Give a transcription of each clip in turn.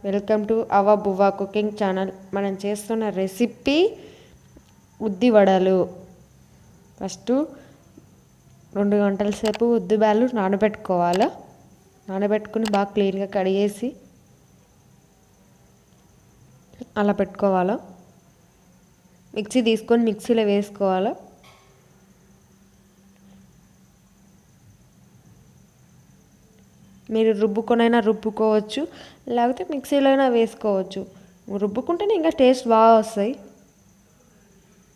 Welcome to Avvabuvva cooking channel. మనం చేస్తున్న recipe ఉద్ది వడలు. ఫస్ట్ 2 గంటల సేపు ఉద్ది బ్యాలు నానబెట్టుకోవాలి. నానబెట్టుకుని బాగా క్లీన్గా కడిగేసి అలా పెట్టుకోవాలి. మిక్సీ తీసుకొని మిక్సీలో వేసుకోవాలి. మీరు రుబ్బుకొనైనా రుబ్బుకోవచ్చు, లేకపోతే మిక్సీలో అయినా వేసుకోవచ్చు. రుబ్బుకుంటేనే ఇంకా టేస్ట్ బాగా వస్తాయి.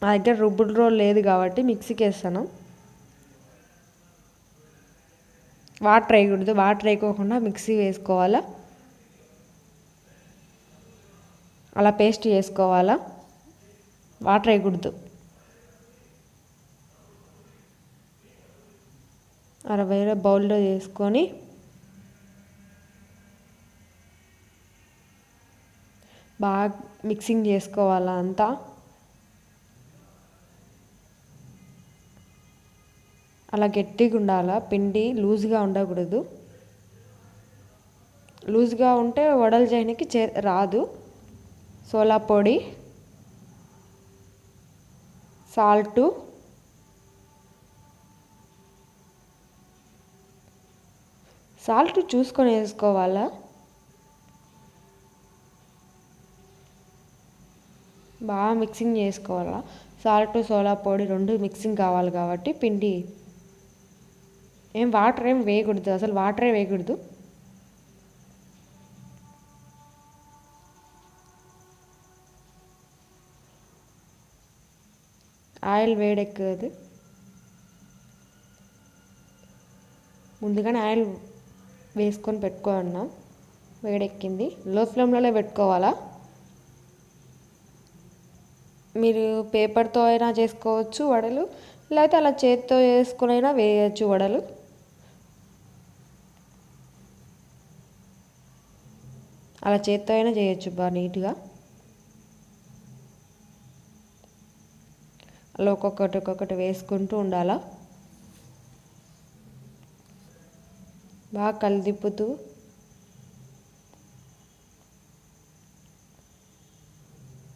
మా దగ్గర రుబ్బుడు రోల్ లేదు కాబట్టి మిక్సీకి వేస్తాను. వాటర్ వేయకూడదు, వాటర్ వేయకోకుండా మిక్సీ వేసుకోవాలా. అలా పేస్ట్ చేసుకోవాలా, వాటర్ వేయకూడదు. 60 బౌల్లో వేసుకొని బాగా మిక్సింగ్ చేసుకోవాలా అంతా. అలా గట్టిగా ఉండాలా, పిండి లూజ్గా ఉండకూడదు. లూజ్గా ఉంటే వడలు చేయడానికి రాదు. సోలా పొడి, సాల్టు, చూసుకొని వేసుకోవాలా. బాగా మిక్సింగ్ చేసుకోవాలా. సాల్ట్ సోలా పొడి 2 మిక్సింగ్ కావాలి కాబట్టి పిండి వాటర్ వేయకూడదు, అసలు వాటరే వేయకూడదు. ఆయిల్ వేడెక్కదు. ముందుగానే ఆయిల్ వేసుకొని పెట్టుకోవాలన్నా. వేడెక్కింది, లో ఫ్లేమ్లో పెట్టుకోవాలా. మీరు పేపర్తో అయినా చేసుకోవచ్చు వడలు, లేకపోతే అలా చేతితో వేసుకొని అయినా వేయచ్చు వడలు. అలా చేతితో అయినా చేయొచ్చు బాగా నీట్గా. అలా ఒక్కొక్కటి వేసుకుంటూ ఉండాలా. బాగా కలిదిప్పుతూ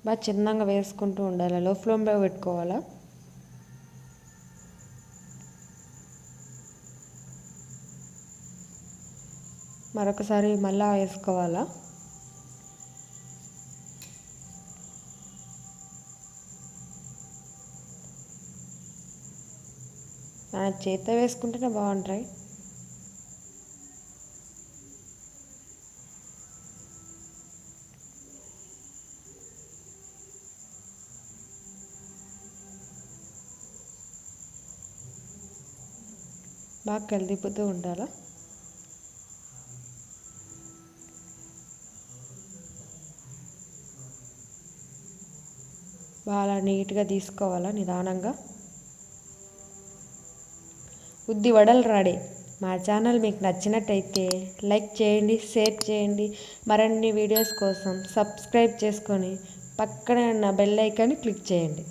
బాగా చిన్నగా వేసుకుంటూ ఉండాలి. లో ఫ్లేమ్లో పెట్టుకోవాలా. మరొకసారి మళ్ళా వేసుకోవాలా. చేతితో వేసుకుంటేనే బాగుంటాయి. బాగా కలిదిప్పుతూ ఉండాలా. బాగా నీట్గా తీసుకోవాలా నిదానంగా. ఉద్ది వడలు రెడీ. మా ఛానల్ మీకు నచ్చినట్టయితే లైక్ చేయండి, షేర్ చేయండి. మరిన్ని వీడియోస్ కోసం సబ్స్క్రైబ్ చేసుకొని పక్కనే ఉన్న బెల్ ఐకాన్ని క్లిక్ చేయండి.